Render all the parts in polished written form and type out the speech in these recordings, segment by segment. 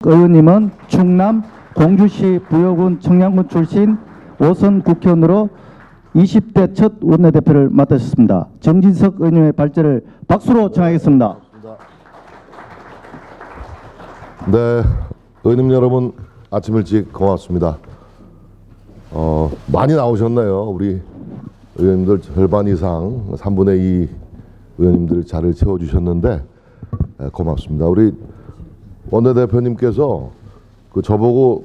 의원님은 충남 공주시 부여군 청량군 출신 5선 국회의원으로 20대 첫 원내대표를 맡으셨습니다. 정진석 의원님의 발제를 박수로 청하겠습니다. 네, 의원님 여러분 아침 일찍 고맙습니다. 많이 나오셨네요. 우리 의원님들 절반 이상 3분의 2 의원님들 자리를 채워주셨는데 고맙습니다. 우리 원내대표님께서 저보고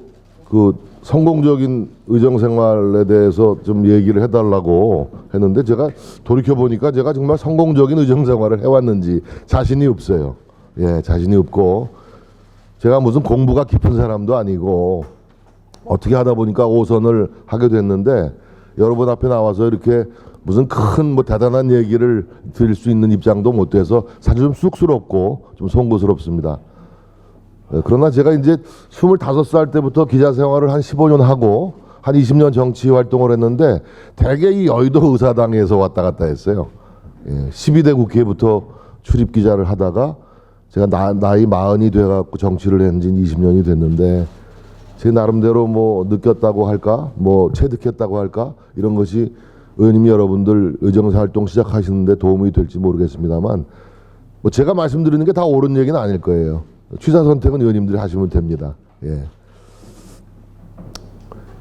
성공적인 의정생활에 대해서 좀 얘기를 해달라고 했는데 제가 돌이켜보니까 제가 정말 성공적인 의정생활을 해왔는지 자신이 없어요. 예, 자신이 없고 제가 무슨 공부가 깊은 사람도 아니고 어떻게 하다 보니까 5선을 하게 됐는데 여러분 앞에 나와서 이렇게 무슨 큰 대단한 얘기를 드릴 수 있는 입장도 못 돼서 사실 좀 쑥스럽고 좀 송구스럽습니다. 그러나 제가 이제 25살 때부터 기자 생활을 한 15년 하고 한 20년 정치 활동을 했는데 대개 이 여의도 의사당에서 왔다 갔다 했어요. 12대 국회부터 출입 기자를 하다가 제가 나이 40이 돼갖고 정치를 한 지 20년이 됐는데 제 나름대로 뭐 느꼈다고 할까, 뭐 체득했다고 할까 이런 것이 의원님 여러분들 의정사 활동 시작하시는데 도움이 될지 모르겠습니다만 뭐 제가 말씀드리는 게 다 옳은 얘기는 아닐 거예요. 취사 선택은 의원님들이 하시면 됩니다. 예.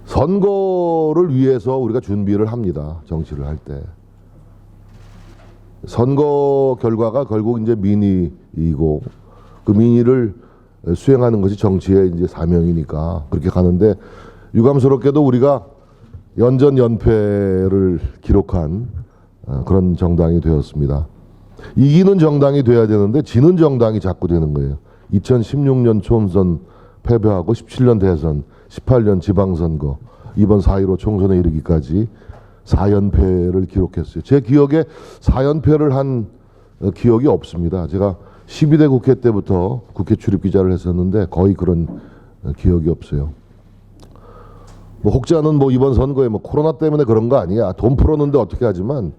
선거를 위해서 우리가 준비를 합니다. 정치를 할 때. 선거 결과가 결국 이제 민의이고 그 민의를 수행하는 것이 정치의 이제 사명이니까 그렇게 가는데 유감스럽게도 우리가 연전 연패를 기록한 그런 정당이 되었습니다. 이기는 정당이 돼야 되는데 지는 정당이 자꾸 되는 거예요. 2016년 총선 패배하고 17년 대선, 18년 지방선거, 이번 4.15 총선에 이르기까지 4연패를 기록했어요. 제 기억에 4연패를 한 기억이 없습니다. 제가 12대 국회 때부터 국회 출입기자를 했었는데 거의 그런 기억이 없어요. 뭐 혹자는 뭐 이번 선거에 뭐 코로나 때문에 그런 거 아니야. 돈 풀었는데 어떻게 하지만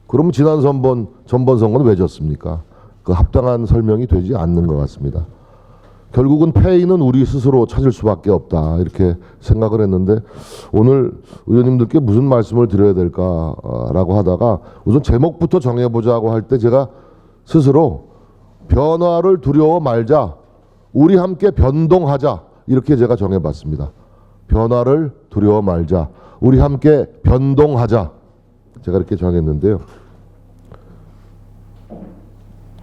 그러면 지난 전번 선거는 왜 졌습니까? 그 합당한 설명이 되지 않는 것 같습니다. 결국은 패인은 우리 스스로 찾을 수밖에 없다 이렇게 생각을 했는데 오늘 의원님들께 무슨 말씀을 드려야 될까라고 하다가 우선 제목부터 정해보자고 할 때 제가 스스로 변화를 두려워 말자, 우리 함께 변동하자 이렇게 제가 정해봤습니다. 변화를 두려워 말자, 우리 함께 변동하자 제가 이렇게 정했는데요.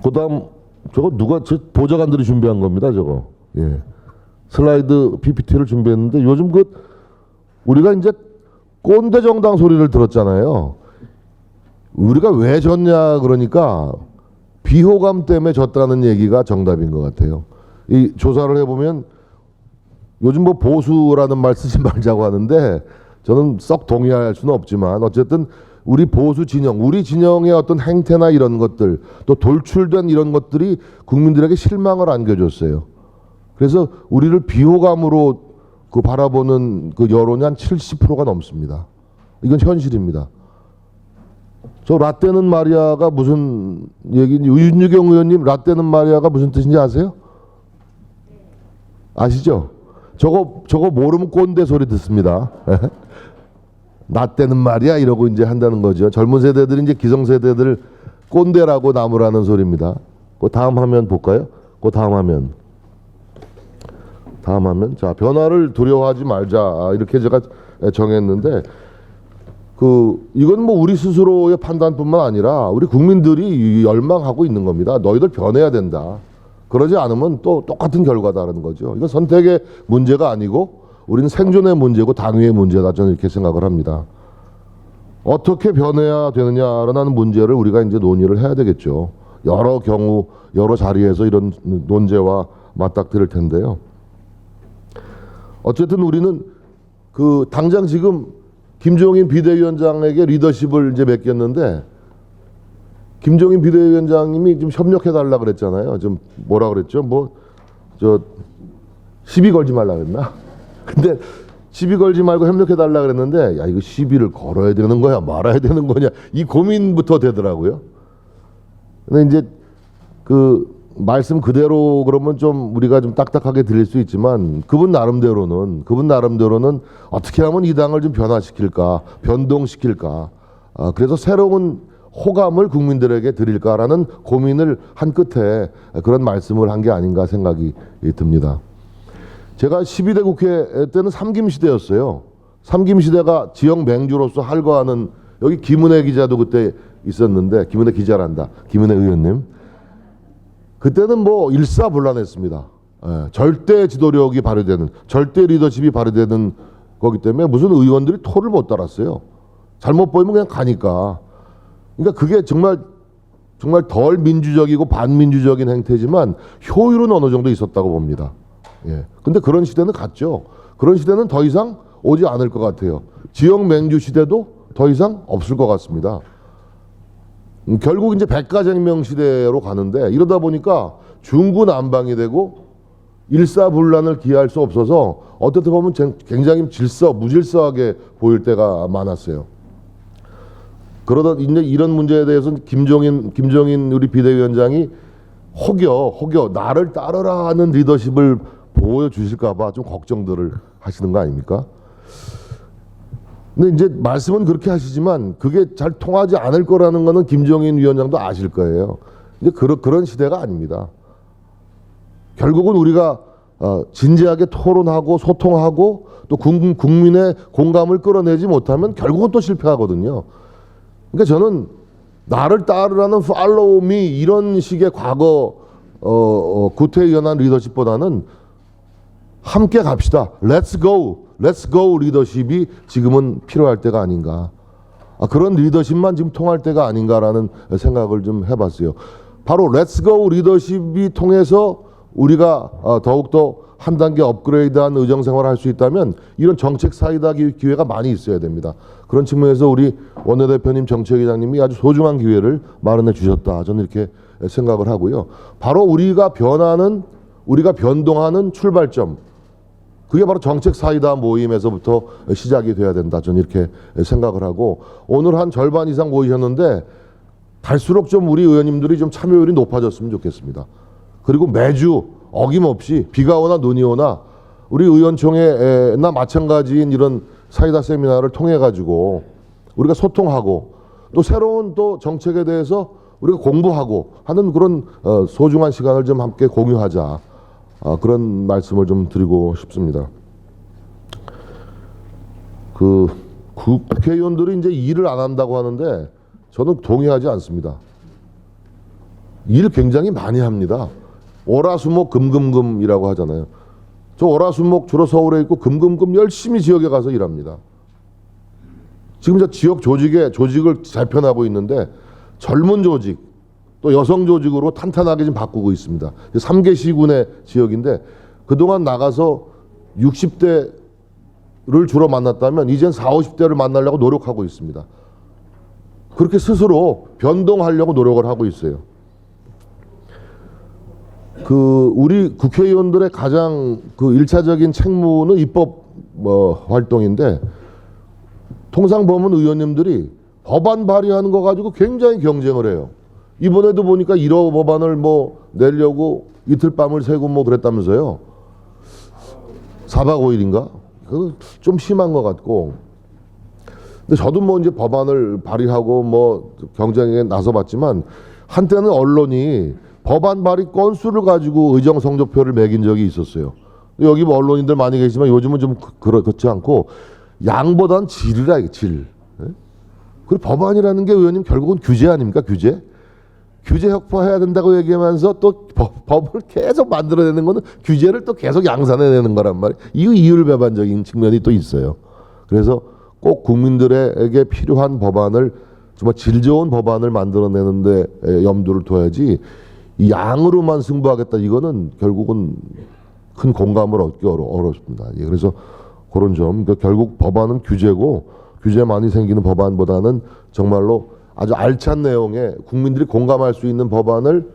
그다음 저거 누가 보좌관들이 준비한 겁니다. 저거 예. 슬라이드 PPT를 준비했는데 요즘 우리가 이제 꼰대 정당 소리를 들었잖아요. 우리가 왜 졌냐 그러니까 비호감 때문에 졌다는 얘기가 정답인 것 같아요. 이 조사를 해보면 요즘 뭐 보수라는 말 쓰지 말자고 하는데 저는 썩 동의할 수는 없지만 어쨌든 우리 보수 진영, 우리 진영의 어떤 행태나 이런 것들, 또 돌출된 이런 것들이 국민들에게 실망을 안겨줬어요. 그래서 우리를 비호감으로 바라보는 그 여론이 한 70%가 넘습니다. 이건 현실입니다. 저 라떼는 마리아가 무슨 얘기인지 윤유경 의원님 라떼는 마리아가 무슨 뜻인지 아세요? 아시죠? 저거 모르면 꼰대 소리 듣습니다. 나 때는 말이야 이러고 이제 한다는 거죠. 젊은 세대들이 이제 기성세대들 꼰대라고 나무라는 소리입니다. 그 다음 화면 볼까요? 그 다음 화면. 자, 변화를 두려워하지 말자 이렇게 제가 정했는데 이건 뭐 우리 스스로의 판단뿐만 아니라 우리 국민들이 열망하고 있는 겁니다. 너희들 변해야 된다. 그러지 않으면 또 똑같은 결과다라는 거죠. 이건 선택의 문제가 아니고 우리는 생존의 문제고 당위의 문제다 저는 이렇게 생각을 합니다. 어떻게 변해야 되느냐라는 문제를 우리가 이제 논의를 해야 되겠죠. 여러 경우 여러 자리에서 이런 논제와 맞닥뜨릴 텐데요. 어쨌든 우리는 당장 지금 김종인 비대위원장에게 리더십을 이제 맡겼는데 김종인 비대위원장님이 좀 협력해 달라 그랬잖아요. 좀 뭐라 그랬죠? 시비 걸지 말라 그랬나? 근데 시비 걸지 말고 협력해 달라 그랬는데 야 이거 시비를 걸어야 되는 거야 말아야 되는 거냐 이 고민부터 되더라고요. 근데 이제 말씀 그대로 그러면 좀 우리가 좀 딱딱하게 들릴 수 있지만 그분 나름대로는 어떻게 하면 이 당을 좀 변화시킬까, 변동시킬까, 그래서 새로운 호감을 국민들에게 드릴까라는 고민을 한 끝에 그런 말씀을 한 게 아닌가 생각이 듭니다. 제가 12대 국회 때는 삼김시대였어요. 삼김시대가 지역 맹주로서 활거하는, 여기 김은혜 기자도 그때 있었는데, 김은혜 기자란다, 김은혜 의원님. 그때는 뭐 일사불란했습니다. 절대 지도력이 발휘되는, 절대 리더십이 발휘되는 거기 때문에 무슨 의원들이 토를 못 달았어요. 잘못 보이면 그냥 가니까. 그러니까 그게 정말 덜 민주적이고 반민주적인 행태지만 효율은 어느 정도 있었다고 봅니다. 예. 근데 그런 시대는 갔죠. 그런 시대는 더 이상 오지 않을 것 같아요. 지역 맹주 시대도 더 이상 없을 것 같습니다. 결국 이제 백가쟁명 시대로 가는데, 이러다 보니까 중구난방이 되고 일사불란을 기할 수 없어서 어떻게 보면 굉장히 무질서하게 보일 때가 많았어요. 그러다 이제 이런 문제에 대해서는 김종인 우리 비대위원장이 혹여 나를 따르라 하는 리더십을 보여주실까봐 좀 걱정들을 하시는 거 아닙니까? 근데 이제 말씀은 그렇게 하시지만 그게 잘 통하지 않을 거라는 거는 김종인 위원장도 아실 거예요. 이제 그런 시대가 아닙니다. 결국은 우리가 진지하게 토론하고 소통하고 또 국민의 공감을 끌어내지 못하면 결국은 또 실패하거든요. 그러니까 저는 나를 따르라는 follow me 이런 식의 과거 구태의연한 리더십보다는 함께 갑시다. Let's go 리더십이 지금은 필요할 때가 아닌가. 그런 리더십만 지금 통할 때가 아닌가라는 생각을 좀 해봤어요. 바로 Let's go 리더십이 통해서 우리가 더욱더 한 단계 업그레이드한 의정생활을 할 수 있다면 이런 정책 사이다 기회가 많이 있어야 됩니다. 그런 측면에서 우리 원내대표님, 정책위장님이 아주 소중한 기회를 마련해 주셨다. 저는 이렇게 생각을 하고요. 바로 우리가 변동하는 출발점, 그게 바로 정책 사이다 모임에서부터 시작이 돼야 된다. 저는 이렇게 생각을 하고, 오늘 한 절반 이상 모이셨는데 갈수록 좀 우리 의원님들이 좀 참여율이 높아졌으면 좋겠습니다. 그리고 매주 어김없이 비가 오나 눈이 오나 우리 의원총회나 마찬가지인 이런 사이다 세미나를 통해 가지고 우리가 소통하고 또 새로운 또 정책에 대해서 우리가 공부하고 하는 그런 소중한 시간을 좀 함께 공유하자. 그런 말씀을 좀 드리고 싶습니다. 국회의원들이 이제 일을 안 한다고 하는데 저는 동의하지 않습니다. 일 굉장히 많이 합니다. 월화수목 금금금이라고 하잖아요. 저 월화수목 주로 서울에 있고 금금금 열심히 지역에 가서 일합니다. 지금 저 지역 조직을 재편하고 있는데 젊은 조직 또 여성 조직으로 탄탄하게 좀 바꾸고 있습니다. 3개 시군의 지역인데 그동안 나가서 60대를 주로 만났다면 이젠 40, 50대를 만나려고 노력하고 있습니다. 그렇게 스스로 변동하려고 노력을 하고 있어요. 우리 국회의원들의 가장 일차적인 책무는 입법 활동인데, 통상 보면 의원님들이 법안 발의하는 거 가지고 굉장히 경쟁을 해요. 이번에도 보니까 1호 법안을 내려고 이틀 밤을 새고 그랬다면서요. 4박 5일인가? 그거 좀 심한 것 같고. 근데 저도 이제 법안을 발의하고 경쟁에 나서봤지만 한때는 언론이 법안 발의 건수를 가지고 의정 성적표를 매긴 적이 있었어요. 여기 언론인들 많이 계시지만 요즘은 좀 그렇지 않고 양보다는 질이라 이게 질. 그리고 법안이라는 게 의원님 결국은 규제 아닙니까? 규제 혁파해야 된다고 얘기하면서 또 법을 계속 만들어내는 거는 규제를 또 계속 양산해내는 거란 말이에요. 이 이율배반적인 측면이 또 있어요. 그래서 꼭 국민들에게 필요한 법안을, 정말 질 좋은 법안을 만들어내는데 염두를 둬야지 이 양으로만 승부하겠다, 이거는 결국은 큰 공감을 얻기 어렵습니다. 예, 그래서 그런 점, 결국 법안은 규제고, 규제 많이 생기는 법안보다는 정말로 아주 알찬 내용의 국민들이 공감할 수 있는 법안을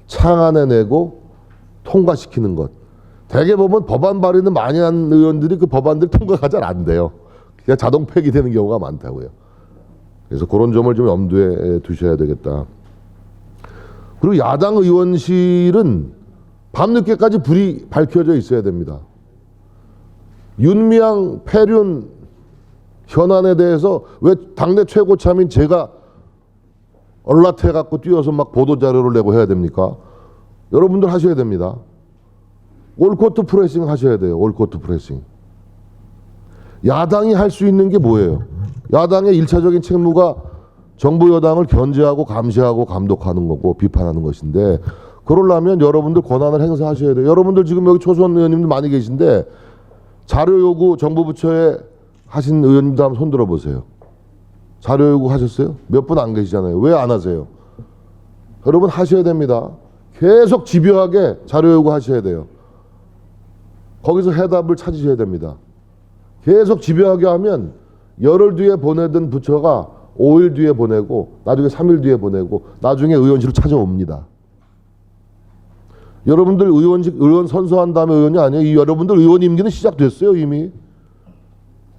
창안해내고 통과시키는 것. 대개 보면 법안 발의는 많이 한 의원들이 그 법안들 통과가 잘 안 돼요. 그냥 자동 폐기되는 경우가 많다고요. 그래서 그런 점을 좀 염두에 두셔야 되겠다. 그리고 야당 의원실은 밤늦게까지 불이 밝혀져 있어야 됩니다. 윤미향, 패륜 현안에 대해서 왜 당내 최고참인 제가 얼라태갖고 뛰어서 막 보도자료를 내고 해야 됩니까? 여러분들 하셔야 됩니다. 올코트 프레싱 하셔야 돼요. 올코트 프레싱. 야당이 할 수 있는 게 뭐예요? 야당의 일차적인 책무가 정부 여당을 견제하고 감시하고 감독하는 거고 비판하는 것인데, 그러려면 여러분들 권한을 행사하셔야 돼요. 여러분들 지금 여기 초선 의원님들 많이 계신데 자료 요구 정부 부처에 하신 의원님들 한번 손 들어보세요. 자료 요구 하셨어요? 몇 분 안 계시잖아요. 왜 안 하세요? 여러분 하셔야 됩니다. 계속 집요하게 자료 요구 하셔야 돼요. 거기서 해답을 찾으셔야 됩니다. 계속 집요하게 하면 열흘 뒤에 보내던 부처가 5일 뒤에 보내고 나중에 3일 뒤에 보내고 나중에 의원실을 찾아옵니다. 여러분들 의원 선서한 다음에 의원이 아니에요. 이 여러분들 의원 임기는 시작됐어요. 이미.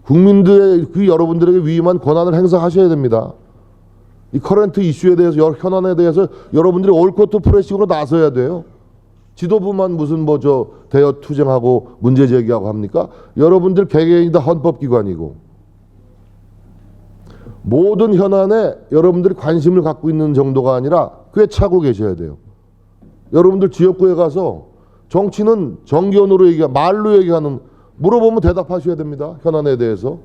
국민들의 그 여러분들에게 위임한 권한을 행사하셔야 됩니다. 이 커런트 이슈에 대해서 현안에 대해서 여러분들이 올코트 프레싱으로 나서야 돼요. 지도부만 무슨 뭐 저 대여 투쟁하고 문제 제기하고 합니까? 여러분들 개개인이 다 헌법기관이고 모든 현안에 여러분들이 관심을 갖고 있는 정도가 아니라 꿰차고 계셔야 돼요. 여러분들 지역구에 가서 정치는 정견으로 말로 얘기하는, 물어보면 대답하셔야 됩니다. 현안에 대해서.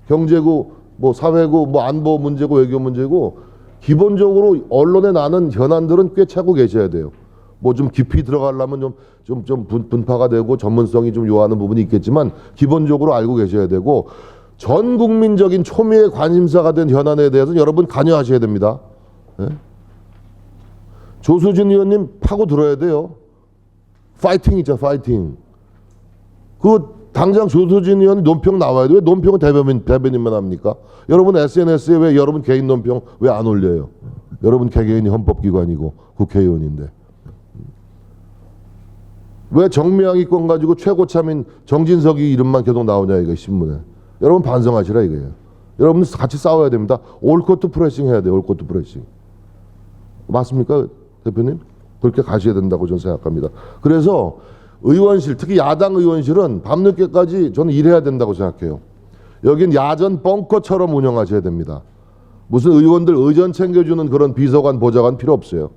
경제고 뭐 사회고 뭐 안보 문제고 외교 문제고 기본적으로 언론에 나는 현안들은 꿰차고 계셔야 돼요. 뭐 좀 깊이 들어가려면 좀 분파가 되고 전문성이 좀 요하는 부분이 있겠지만 기본적으로 알고 계셔야 되고, 전 국민적인 초미의 관심사가 된 현안에 대해서는 여러분 관여하셔야 됩니다. 네? 조수진 의원님 파고 들어야 돼요. 파이팅 있죠, 파이팅. 그 당장 조수진 의원이 논평 나와야 돼요. 왜 논평은 대변인만 합니까? 여러분 SNS에 왜 여러분 개인 논평 왜 안 올려요? 여러분 개개인이 헌법기관이고 국회의원인데. 왜 정미향이 건 가지고 최고참인 정진석이 이름만 계속 나오냐 이거 신문에. 여러분 반성하시라 이거예요. 여러분 같이 싸워야 됩니다. 올코트 프레싱 해야 돼요. 올코트 프레싱. 맞습니까, 대표님? 그렇게 가셔야 된다고 저는 생각합니다. 그래서 의원실, 특히 야당 의원실은 밤늦게까지 저는 일해야 된다고 생각해요. 여긴 야전 벙커처럼 운영하셔야 됩니다. 무슨 의원들 의전 챙겨주는 그런 비서관, 보좌관 필요 없어요.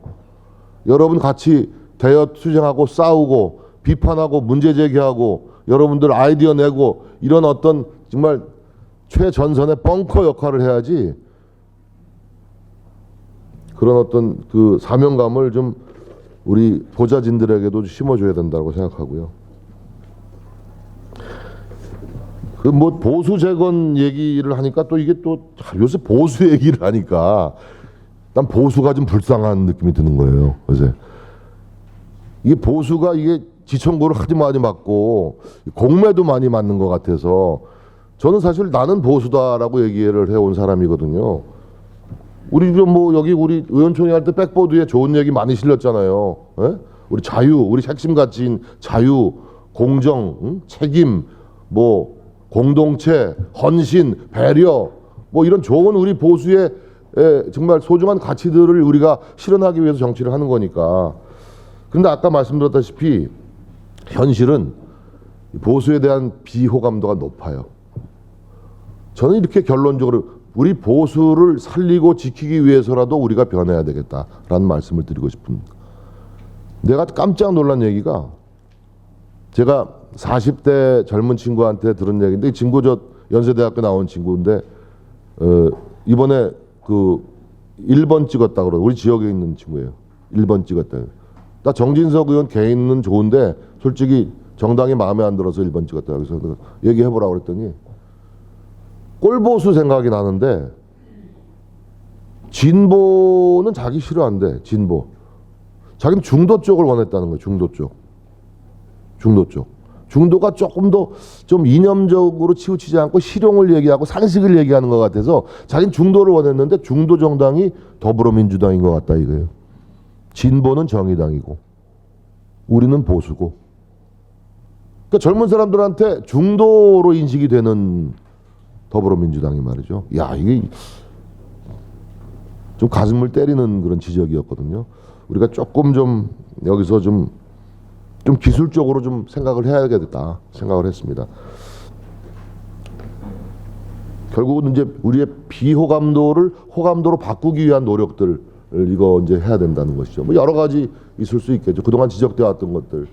여러분 같이 대여 투쟁하고 싸우고 비판하고 문제 제기하고 여러분들 아이디어 내고 이런 어떤 정말 최전선의 벙커 역할을 해야지, 그런 어떤 그 사명감을 좀 우리 보좌진들에게도 심어줘야 된다고 생각하고요. 그 뭐 보수 재건 얘기를 하니까 또 이게 또 요새 보수 얘기를 하니까 난 보수가 좀 불쌍한 느낌이 드는 거예요. 요새 이게 보수가 이게 지청구를 하도 많이 맞고 공매도 많이 맞는 것 같아서 저는 사실 나는 보수다라고 얘기를 해온 사람이거든요. 우리 좀 뭐 여기 우리 의원총회 할 때 백보드에 좋은 얘기 많이 실렸잖아요. 에? 우리 자유, 우리 핵심 가치인 자유, 공정, 책임, 뭐 공동체, 헌신, 배려, 뭐 이런 좋은 우리 보수의 정말 소중한 가치들을 우리가 실현하기 위해서 정치를 하는 거니까. 근데 아까 말씀드렸다시피 현실은 보수에 대한 비호감도가 높아요. 저는 이렇게 결론적으로 우리 보수를 살리고 지키기 위해서라도 우리가 변해야 되겠다라는 말씀을 드리고 싶습니다. 내가 깜짝 놀란 얘기가, 제가 40대 젊은 친구한테 들은 얘기인데, 이 친구 저 연세대학교 나온 친구인데 이번에 그 1번 찍었다 그러고, 우리 지역에 있는 친구예요. 1번 찍었다. 나 정진석 의원 개인은 좋은데 솔직히 정당이 마음에 안 들어서 1번 찍었다. 그래서 얘기해보라고 그랬더니 꼴보수 생각이 나는데, 진보는 자기 싫어한대. 진보. 자기는 중도 쪽을 원했다는 거예요. 중도 쪽. 중도 쪽. 중도가 조금 더 좀 이념적으로 치우치지 않고 실용을 얘기하고 상식을 얘기하는 것 같아서 자기는 중도를 원했는데 중도 정당이 더불어민주당인 것 같다 이거예요. 진보는 정의당이고 우리는 보수고. 그러니까 젊은 사람들한테 중도로 인식이 되는 더불어민주당이 말이죠. 야, 이게 좀 가슴을 때리는 그런 지적이었거든요. 우리가 조금 좀 여기서 좀 기술적으로 좀 생각을 해야겠다 생각을 했습니다. 결국은 이제 우리의 비호감도를 호감도로 바꾸기 위한 노력들을 이거 이제 해야 된다는 것이죠. 뭐 여러 가지 있을 수 있겠죠. 그동안 지적되어 왔던 것들.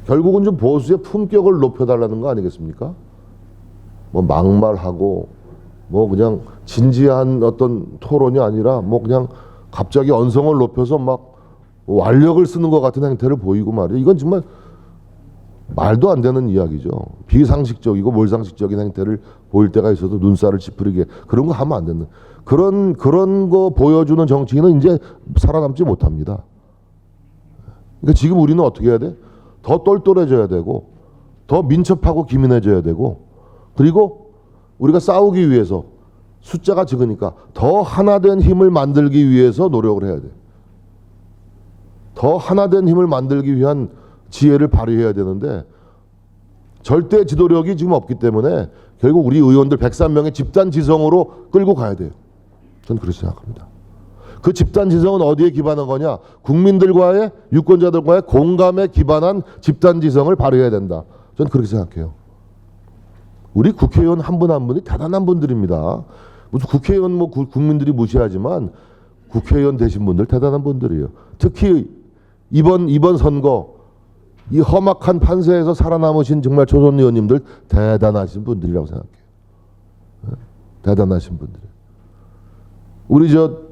결국은 좀 보수의 품격을 높여달라는 거 아니겠습니까? 뭐 막말하고 뭐 그냥 진지한 어떤 토론이 아니라 뭐 그냥 갑자기 언성을 높여서 막 완력을 쓰는 것 같은 행태를 보이고 말이에요. 이건 정말 말도 안 되는 이야기죠. 비상식적이고 몰상식적인 행태를 보일 때가 있어도 눈살을 찌푸리게 그런 거 하면 안 되는 그런 거 보여주는 정치인은 이제 살아남지 못합니다. 그러니까 지금 우리는 어떻게 해야 돼? 더 똘똘해져야 되고 더 민첩하고 기민해져야 되고 그리고 우리가 싸우기 위해서 숫자가 적으니까 더 하나된 힘을 만들기 위해서 노력을 해야 돼. 더 하나된 힘을 만들기 위한 지혜를 발휘해야 되는데 절대 지도력이 지금 없기 때문에 결국 우리 의원들 103명의 집단 지성으로 끌고 가야 돼요. 저는 그렇게 생각합니다. 그 집단 지성은 어디에 기반한 거냐? 국민들과의 유권자들과의 공감에 기반한 집단 지성을 발휘해야 된다. 저는 그렇게 생각해요. 우리 국회의원 한 분 한 분이 대단한 분들입니다. 무슨 국회의원 뭐 국민들이 무시하지만 국회의원 되신 분들 대단한 분들이에요. 특히 이번 선거 이 험악한 판세에서 살아남으신 정말 조선 의원님들 대단하신 분들이라고 생각해요. 대단하신 분들. 우리 저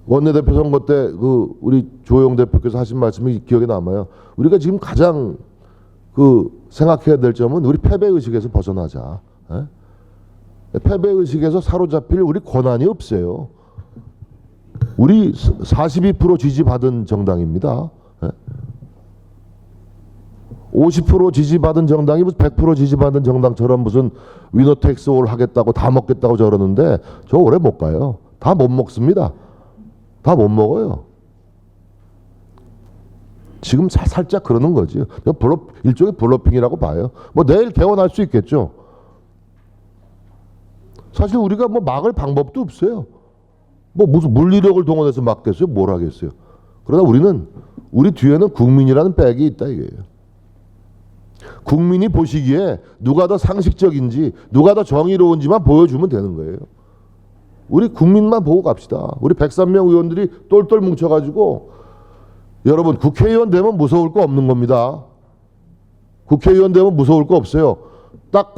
원내대표 선거 때 그 우리 조영 대표께서 하신 말씀이 기억에 남아요. 우리가 지금 가장 그 생각해야 될 점은 우리 패배 의식에서 벗어나자. 패배 의식에서 사로잡힐 우리 권한이 없어요. 우리 42% 지지받은 정당입니다. 50% 지지받은 정당이 무슨 100% 지지받은 정당처럼 무슨 위너텍스올 하겠다고 다 먹겠다고 저러는데 저 오래 못 가요. 다 못 먹습니다. 다 못 먹어요. 지금 살짝 그러는 거지. 일종의 블러핑이라고 봐요. 뭐 내일 개원할 수 있겠죠. 사실 우리가 뭐 막을 방법도 없어요. 뭐 무슨 물리력을 동원해서 막겠어요? 뭘 하겠어요? 그러나 우리 뒤에는 국민이라는 백이 있다 이거예요. 국민이 보시기에 누가 더 상식적인지 누가 더 정의로운지만 보여주면 되는 거예요. 우리 국민만 보고 갑시다. 우리 103명 의원들이 똘똘 뭉쳐가지고 여러분 국회의원 되면 무서울 거 없는 겁니다. 국회의원 되면 무서울 거 없어요. 딱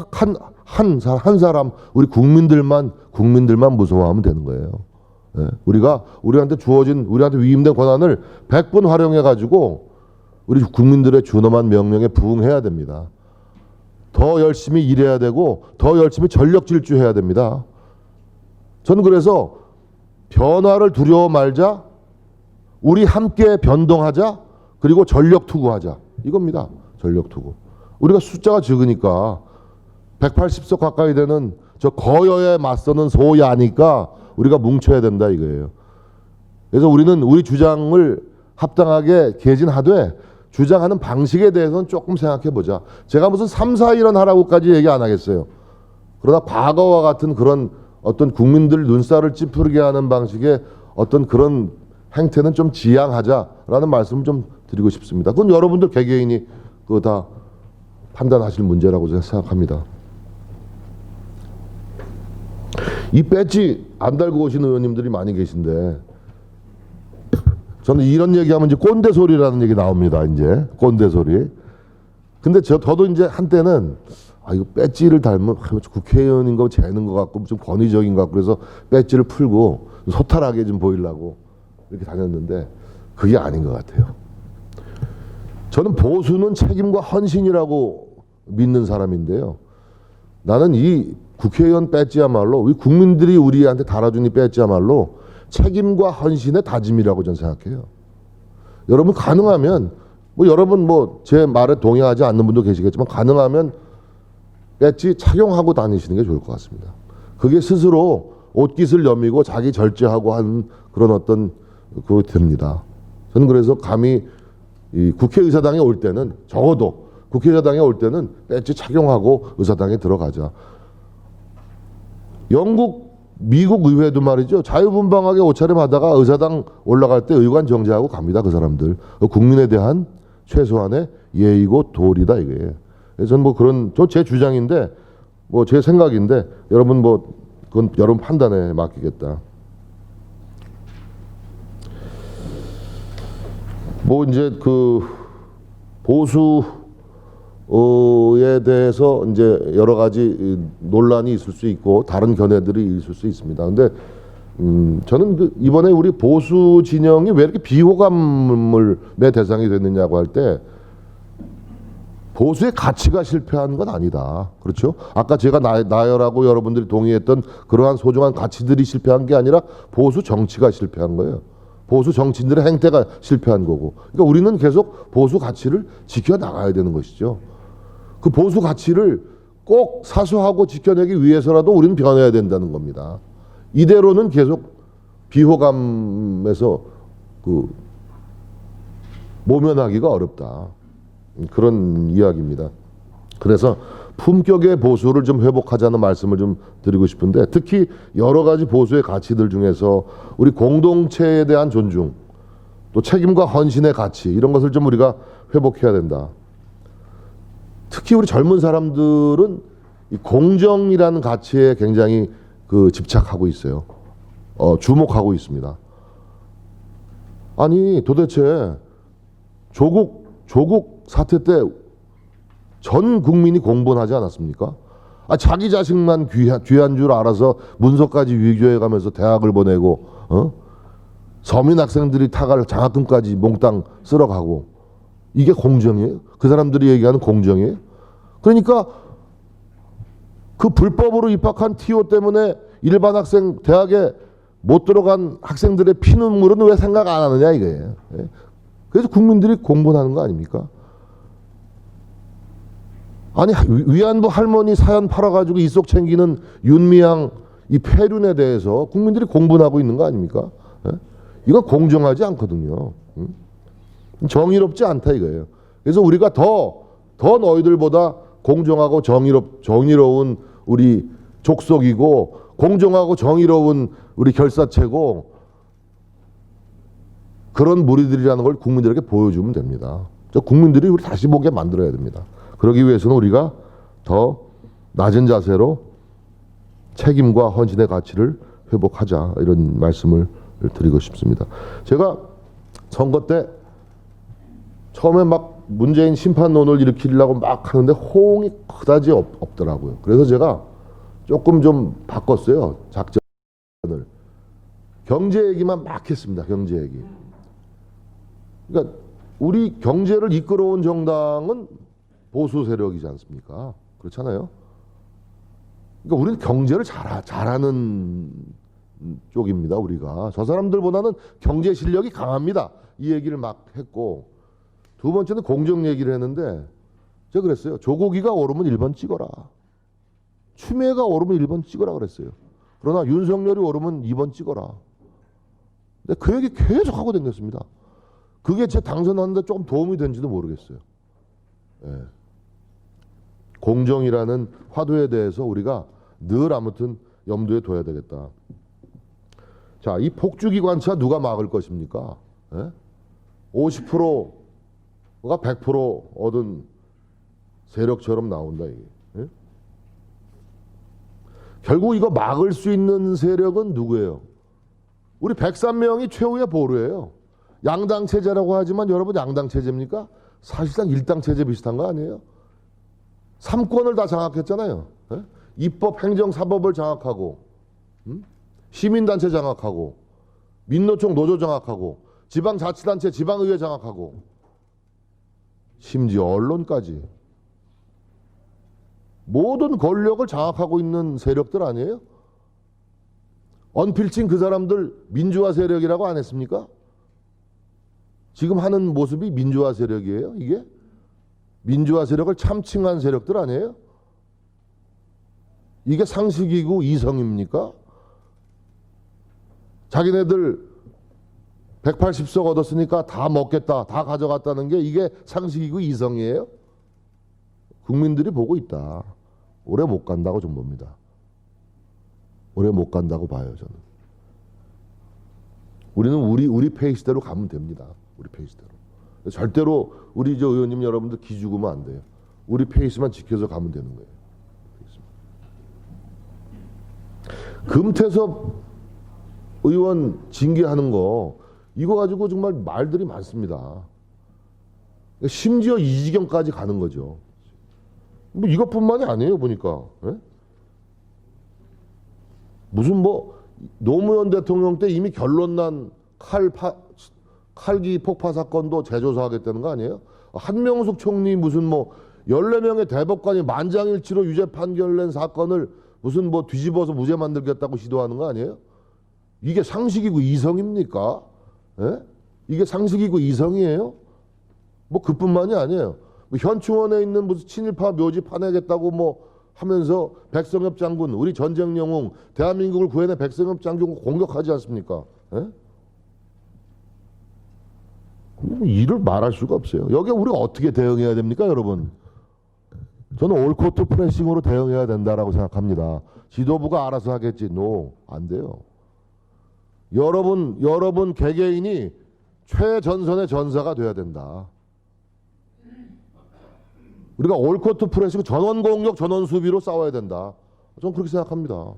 한 사람 우리 국민들만 무서워하면 되는 거예요. 네. 우리한테 위임된 권한을 100번 활용해 가지고 우리 국민들의 준엄한 명령에 부응해야 됩니다. 더 열심히 일해야 되고 더 열심히 전력 질주해야 됩니다. 저는 그래서 변화를 두려워 말자, 우리 함께 변동하자, 그리고 전력 투구하자 이겁니다. 전력 투구. 우리가 숫자가 적으니까 180석 가까이 되는 저 거여에 맞서는 소야니까 우리가 뭉쳐야 된다 이거예요. 그래서 우리는 우리 주장을 합당하게 개진하되 주장하는 방식에 대해서는 조금 생각해 보자. 제가 무슨 3, 4, 1원 하라고까지 얘기 안 하겠어요. 그러나 과거와 같은 그런 어떤 국민들 눈살을 찌푸리게 하는 방식의 어떤 그런 행태는 좀 지양하자라는 말씀을 좀 드리고 싶습니다. 그건 여러분들 개개인이 그거 다 판단하실 문제라고 제가 생각합니다. 이 배지 안 달고 오신 의원님들이 많이 계신데 저는 이런 얘기하면 이제 꼰대 소리라는 얘기 나옵니다. 이제 꼰대 소리. 근데 저도 이제 한때는 이거 배지를 달면 국회의원인 거 재는 것 같고 좀 권위적인 것 같고 그래서 배지를 풀고 소탈하게 좀 보이려고 이렇게 다녔는데 그게 아닌 것 같아요. 저는 보수는 책임과 헌신이라고 믿는 사람인데요. 나는 이 국회의원 배지야말로 우리 국민들이 우리한테 달아준 이 배지야말로 책임과 헌신의 다짐이라고 저는 생각해요. 여러분 가능하면 여러분 제 말에 동의하지 않는 분도 계시겠지만 가능하면 배지 착용하고 다니시는 게 좋을 것 같습니다. 그게 스스로 옷깃을 여미고 자기 절제하고 하는 그런 어떤 그거 됩니다. 저는 그래서 감히 이 국회의사당에 올 때는 적어도 국회의사당에 올 때는 배지 착용하고 의사당에 들어가자. 영국 미국 의회도 말이죠. 자유분방하게 옷차림 하다가 의사당 올라갈 때 의관 정지하고 갑니다. 그 사람들. 국민에 대한 최소한의 예의고 도리다 이거예요. 그래서 저는 뭐 그런 제 주장인데 뭐 제 생각인데 여러분 뭐 그건 여러분 판단에 맡기겠다. 뭐 이제 그 보수에 대해서 이제 여러 가지 논란이 있을 수 있고 다른 견해들이 있을 수 있습니다. 근데 저는 그 이번에 우리 보수 진영이 왜 이렇게 비호감의 대상이 됐느냐고 할 때 보수의 가치가 실패한 건 아니다. 그렇죠? 아까 제가 나열하고 여러분들이 동의했던 그러한 소중한 가치들이 실패한 게 아니라 보수 정치가 실패한 거예요. 보수 정치인들의 행태가 실패한 거고. 그러니까 우리는 계속 보수 가치를 지켜나가야 되는 것이죠. 그 보수 가치를 꼭 사수하고 지켜내기 위해서라도 우리는 변해야 된다는 겁니다. 이대로는 계속 비호감에서 그 모면하기가 어렵다. 그런 이야기입니다. 그래서 품격의 보수를 좀 회복하자는 말씀을 좀 드리고 싶은데 특히 여러 가지 보수의 가치들 중에서 우리 공동체에 대한 존중 또 책임과 헌신의 가치 이런 것을 좀 우리가 회복해야 된다. 특히 우리 젊은 사람들은 이 공정이라는 가치에 굉장히 그 집착하고 있어요. 주목하고 있습니다. 아니 도대체 조국 사태 때 전 국민이 공분하지 않았습니까? 자기 자식만 귀한 줄 알아서 문서까지 위조해 가면서 대학을 보내고 서민 학생들이 타갈 장학금까지 몽땅 쓸어가고 이게 공정이에요? 그 사람들이 얘기하는 공정이에요? 그러니까 그 불법으로 입학한 TO 때문에 일반 학생 대학에 못 들어간 학생들의 피눈물은 왜 생각 안 하느냐 이거예요. 그래서 국민들이 공분하는 거 아닙니까? 아니 위안부 할머니 사연 팔아가지고 이속 챙기는 윤미향 이 폐륜에 대해서 국민들이 공분하고 있는 거 아닙니까? 이건 공정하지 않거든요. 정의롭지 않다 이거예요. 그래서 우리가 더 너희들보다 공정하고 정의로운 우리 족속이고 공정하고 정의로운 우리 결사체고 그런 무리들이라는 걸 국민들에게 보여주면 됩니다. 국민들이 우리 다시 보게 만들어야 됩니다. 그러기 위해서는 우리가 더 낮은 자세로 책임과 헌신의 가치를 회복하자 이런 말씀을 드리고 싶습니다. 제가 선거 때 처음에 막 문재인 심판론을 일으키려고 막 하는데 호응이 그다지 없더라고요. 그래서 제가 조금 좀 바꿨어요. 작전을. 경제 얘기만 막 했습니다. 경제 얘기. 그러니까 우리 경제를 이끌어온 정당은 보수 세력이지 않습니까? 그렇잖아요. 그러니까 우리는 경제를 잘하는 쪽입니다. 우리가 저 사람들보다는 경제 실력이 강합니다. 이 얘기를 막 했고 두 번째는 공정 얘기를 했는데 제가 그랬어요. 조국이가 오르면 1번 찍어라. 추미애가 오르면 1번 찍어라 그랬어요. 그러나 윤석열이 오르면 2번 찍어라. 근데 그 얘기 계속 하고 다녔습니다. 그게 제 당선하는데 조금 도움이 된지도 모르겠어요. 예. 공정이라는 화두에 대해서 우리가 늘 아무튼 염두에 둬야 되겠다. 자, 이 폭주기관차 누가 막을 것입니까? 예? 50%가 100% 얻은 세력처럼 나온다 이게. 예? 결국 이거 막을 수 있는 세력은 누구예요? 우리 103명이 최후의 보루예요. 양당 체제라고 하지만 여러분 양당 체제입니까? 사실상 일당 체제 비슷한 거 아니에요? 3권을 다 장악했잖아요. 예? 입법, 행정, 사법을 장악하고 시민단체 장악하고 민노총 노조 장악하고 지방자치단체 지방의회 장악하고 심지어 언론까지 모든 권력을 장악하고 있는 세력들 아니에요? 언필칭 그 사람들 민주화 세력이라고 안 했습니까? 지금 하는 모습이 민주화 세력이에요? 이게? 민주화 세력을 참칭한 세력들 아니에요? 이게 상식이고 이성입니까? 자기네들 180석 얻었으니까 다 먹겠다, 다 가져갔다는 게 이게 상식이고 이성이에요? 국민들이 보고 있다. 오래 못 간다고 좀 봅니다. 오래 못 간다고 봐요, 저는. 우리는 우리 페이스대로 가면 됩니다. 우리 페이스대로. 절대로 우리 저 의원님 여러분들 기죽으면 안 돼요. 우리 페이스만 지켜서 가면 되는 거예요. 금태섭 의원 징계하는 거 이거 가지고 정말 말들이 많습니다. 심지어 이 지경까지 가는 거죠. 뭐 이것뿐만이 아니에요, 보니까. 예? 무슨 뭐 노무현 대통령 때 이미 결론 난 칼기 폭파 사건도 재조사하겠다는 거 아니에요? 한명숙 총리 무슨 뭐 14명의 대법관이 만장일치로 유죄 판결낸 사건을 무슨 뭐 뒤집어서 무죄 만들겠다고 시도하는 거 아니에요? 이게 상식이고 이성입니까? 예? 이게 상식이고 이성이에요? 뭐 그뿐만이 아니에요. 뭐 현충원에 있는 무슨 친일파 묘지 파내겠다고 뭐 하면서 백성엽 장군, 우리 전쟁 영웅, 대한민국을 구해낸 백성엽 장군 공격하지 않습니까? 예? 뭐 이를 말할 수가 없어요. 여기에 우리가 어떻게 대응해야 됩니까, 여러분? 저는 올코트 프레싱으로 대응해야 된다라고 생각합니다. 지도부가 알아서 하겠지. 노, 안 돼요. 여러분 개개인이 최전선의 전사가 돼야 된다. 우리가 올코트 프레싱 전원 공격, 전원 수비로 싸워야 된다. 저는 그렇게 생각합니다.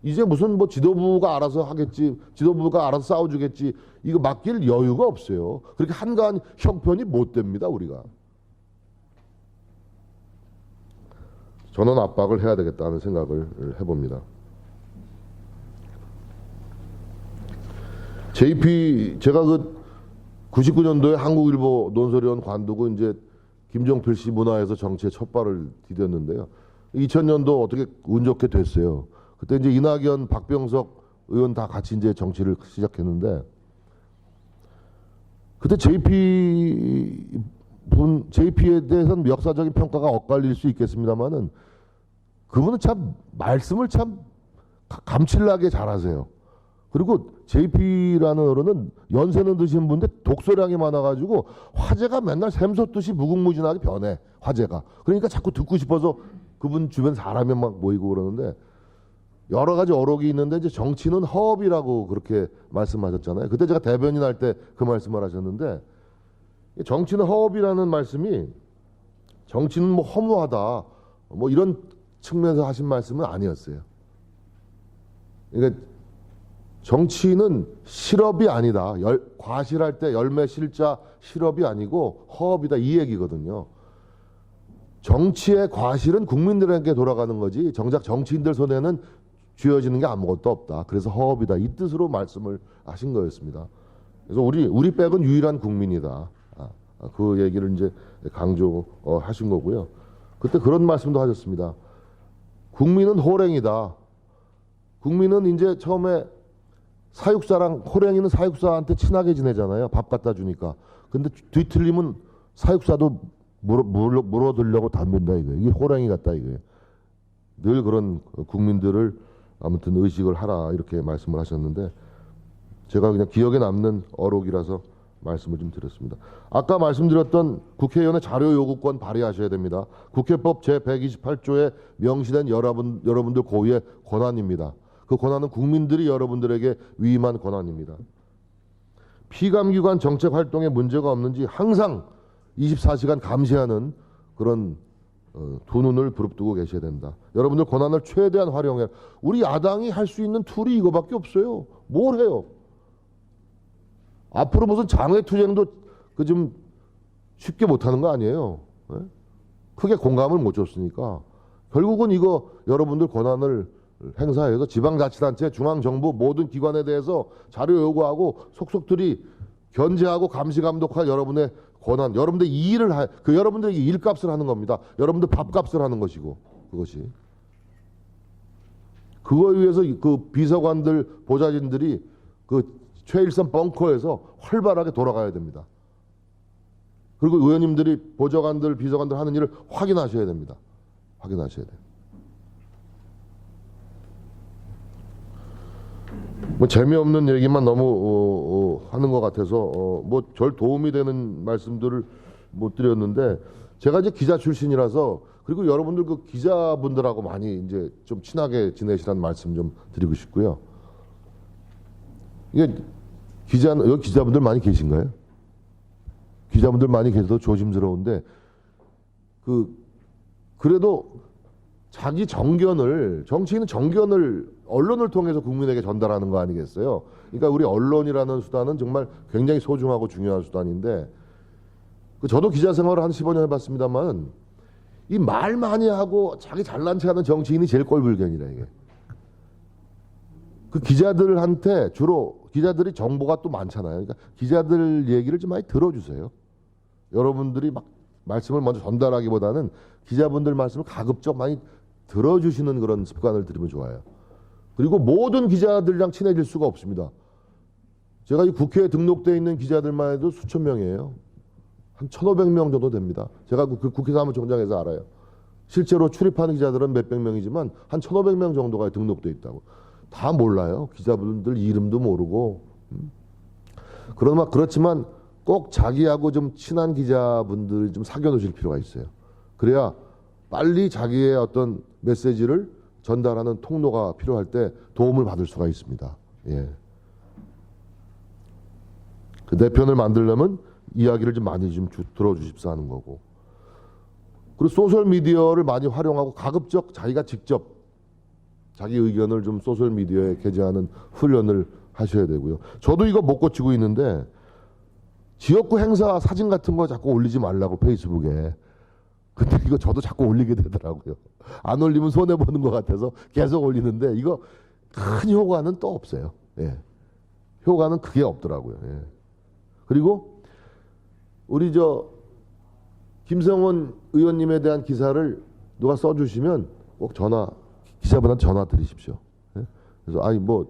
이제 무슨 뭐 지도부가 알아서 하겠지, 지도부가 알아서 싸워주겠지, 이거 맡길 여유가 없어요. 그렇게 한가한 형편이 못 됩니다, 우리가. 전원 압박을 해야 되겠다는 생각을 해봅니다. 제가 그 99년도에 한국일보 논설위원 관두고 이제 김종필 씨 문화에서 정치에 첫 발을 디뎠는데요. 2000년도 어떻게 운 좋게 됐어요. 그때 이제 이낙연, 박병석 의원 다 같이 이제 정치를 시작했는데, 그때 JP에 대해서는 역사적인 평가가 엇갈릴 수 있겠습니다만은 그분은 참 말씀을 참 감칠나게 잘하세요. 그리고 JP라는 어른은 연세는 드신 분인데 독서량이 많아가지고 화제가 맨날 샘솟듯이 무궁무진하게 변해, 화제가. 그러니까 자꾸 듣고 싶어서 그분 주변 사람이 막 모이고 그러는데, 여러 가지 어록이 있는데 이제 정치는 허업이라고 그렇게 말씀하셨잖아요. 그때 제가 대변인 할 때 그 말씀을 하셨는데, 정치는 허업이라는 말씀이 정치는 뭐 허무하다 뭐 이런 측면에서 하신 말씀은 아니었어요. 그러니까 정치는 실업이 아니다. 과실할 때 열매 실자 실업이 아니고 허업이다, 이 얘기거든요. 정치의 과실은 국민들에게 돌아가는 거지 정작 정치인들 손에는 쥐어지는 게 아무것도 없다. 그래서 허업이다, 이 뜻으로 말씀을 하신 거였습니다. 그래서 우리 백은 유일한 국민이다. 그 얘기를 이제 강조하신 거고요. 그때 그런 말씀도 하셨습니다. 국민은 호랭이다. 국민은 이제 처음에 사육사랑, 호랭이는 사육사한테 친하게 지내잖아요. 밥 갖다 주니까. 근데 뒤틀리면 사육사도 물어들려고 덤빈다, 이게 호랭이 같다, 이게. 늘 그런 국민들을 아무튼 의식을 하라, 이렇게 말씀을 하셨는데, 제가 그냥 기억에 남는 어록이라서 말씀을 좀 드렸습니다. 아까 말씀드렸던 국회의원의 자료 요구권 발휘하셔야 됩니다. 국회법 제128조에 명시된 여러분들 고유의 권한입니다. 그 권한은 국민들이 여러분들에게 위임한 권한입니다. 피감기관 정책 활동에 문제가 없는지 항상 24시간 감시하는 그런 두 눈을 부릅뜨고 계셔야 된다. 여러분들 권한을 최대한 활용해. 우리 야당이 할 수 있는 툴이 이거밖에 없어요. 뭘 해요? 앞으로 무슨 장외투쟁도 그 좀 쉽게 못하는 거 아니에요. 네? 크게 공감을 못 줬으니까 결국은 이거 여러분들 권한을 행사해서 지방자치단체, 중앙정부 모든 기관에 대해서 자료 요구하고 속속들이 견제하고 감시감독할 여러분의 권한, 여러분들 이 일을 여러분들에게 일값을 하는 겁니다. 여러분들 밥값을 하는 것이고, 그것이. 그거에 의해서 그 비서관들, 보좌진들이 그 최일선 벙커에서 활발하게 돌아가야 됩니다. 그리고 의원님들이 보좌관들, 비서관들 하는 일을 확인하셔야 됩니다. 확인하셔야 돼요. 뭐 재미없는 얘기만 너무 하는 것 같아서 뭐 절 도움이 되는 말씀들을 못 드렸는데, 제가 이제 기자 출신이라서 그리고 여러분들 그 기자분들하고 많이 이제 좀 친하게 지내시라는 말씀 좀 드리고 싶고요. 이게 여기 기자분들 많이 계신가요? 기자분들 많이 계셔도 조심스러운데 그래도 자기 정치인은 정견을 언론을 통해서 국민에게 전달하는 거 아니겠어요? 그러니까 우리 언론이라는 수단은 정말 굉장히 소중하고 중요한 수단인데 저도 기자 생활을 한 15년 해봤습니다만 이 말 많이 하고 자기 잘난 체 하는 정치인이 제일 꼴불견이라 이게. 그 기자들한테 주로 기자들이 정보가 또 많잖아요. 그러니까 기자들 얘기를 좀 많이 들어주세요. 여러분들이 막 말씀을 먼저 전달하기보다는 기자분들 말씀을 가급적 많이 들어주시는 그런 습관을 들이면 좋아요. 그리고 모든 기자들이랑 친해질 수가 없습니다. 제가 이 국회에 등록되어 있는 기자들만 해도 수천 명이에요. 한 1,500명 정도 됩니다. 제가 그 국회 사무총장에서 알아요. 실제로 출입하는 기자들은 몇백 명이지만 한 1,500명 정도가 등록되어 있다고. 다 몰라요. 기자분들 이름도 모르고. 그렇지만 꼭 자기하고 좀 친한 기자분들이 좀 사귀어 놓으실 필요가 있어요. 그래야 빨리 자기의 어떤 메시지를 전달하는 통로가 필요할 때 도움을 받을 수가 있습니다. 예. 내 편을 만들려면 이야기를 좀 많이 좀 들어주십사 하는 거고. 그리고 소셜미디어를 많이 활용하고 가급적 자기가 직접 자기 의견을 좀 소셜미디어에 게재하는 훈련을 하셔야 되고요. 저도 이거 못 고치고 있는데 지역구 행사 사진 같은 거 자꾸 올리지 말라고 페이스북에. 근데 이거 저도 자꾸 올리게 되더라고요. 안 올리면 손해보는 것 같아서 계속 올리는데 이거 큰 효과는 또 없어요. 예. 효과는 크게 없더라고요. 예. 그리고 우리 김성원 의원님에 대한 기사를 누가 써주시면 꼭 기자분한테 전화 드리십시오. 예? 그래서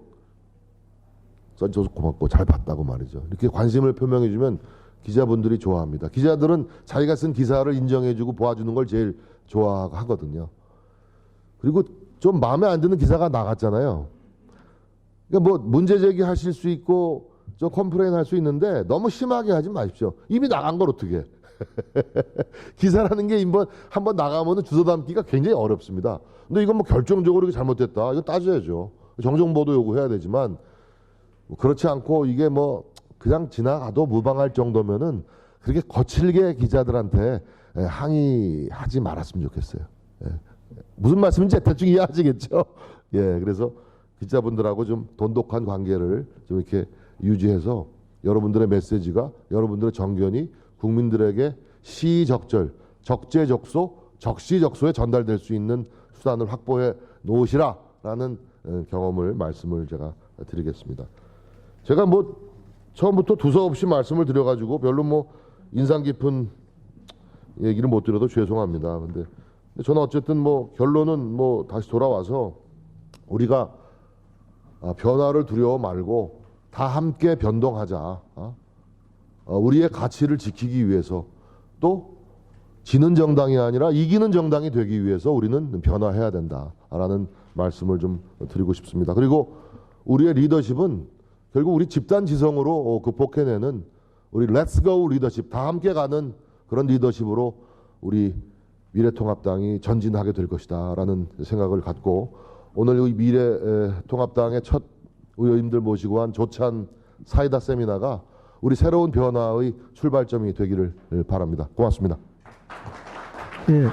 써줘서 고맙고 잘 봤다고 말이죠. 이렇게 관심을 표명해주면 기자분들이 좋아합니다. 기자들은 자기가 쓴 기사를 인정해주고 보아주는 걸 제일 좋아하거든요. 그리고 좀 마음에 안 드는 기사가 나갔잖아요. 그러니까 문제 제기하실 수 있고 좀 컴플레인 할 수 있는데 너무 심하게 하지 마십시오. 이미 나간 걸 어떻게 해. 기사라는 게 한번 나가면 주워 담기가 굉장히 어렵습니다. 근데 이건 결정적으로 잘못됐다. 이거 따져야죠. 정정보도 요구해야 되지만 그렇지 않고 이게 그냥 지나가도 무방할 정도면은 그렇게 거칠게 기자들한테 항의하지 말았으면 좋겠어요. 예. 무슨 말씀인지 대충 이해하시겠죠? 예, 그래서 기자분들하고 좀 돈독한 관계를 좀 이렇게 유지해서 여러분들의 메시지가 여러분들의 정견이 국민들에게 시적절, 적재적소, 적시적소에 전달될 수 있는 수단을 확보해 놓으시라라는 말씀을 제가 드리겠습니다. 제가 처음부터 두서없이 말씀을 드려가지고 별로 인상 깊은 얘기를 못 드려도 죄송합니다. 근데 저는 어쨌든 결론은 다시 돌아와서 우리가 변화를 두려워 말고 다 함께 변동하자. 우리의 가치를 지키기 위해서 또 지는 정당이 아니라 이기는 정당이 되기 위해서 우리는 변화해야 된다라는 말씀을 좀 드리고 싶습니다. 그리고 우리의 리더십은 결국 우리 집단 지성으로 극복해내는 우리 렛츠 고 리더십, 다 함께 가는 그런 리더십으로 우리 미래통합당이 전진하게 될 것이다라는 생각을 갖고 오늘 이 미래통합당의 첫 의원님들 모시고 한 조찬 사이다 세미나가 우리 새로운 변화의 출발점이 되기를 바랍니다. 고맙습니다. 예.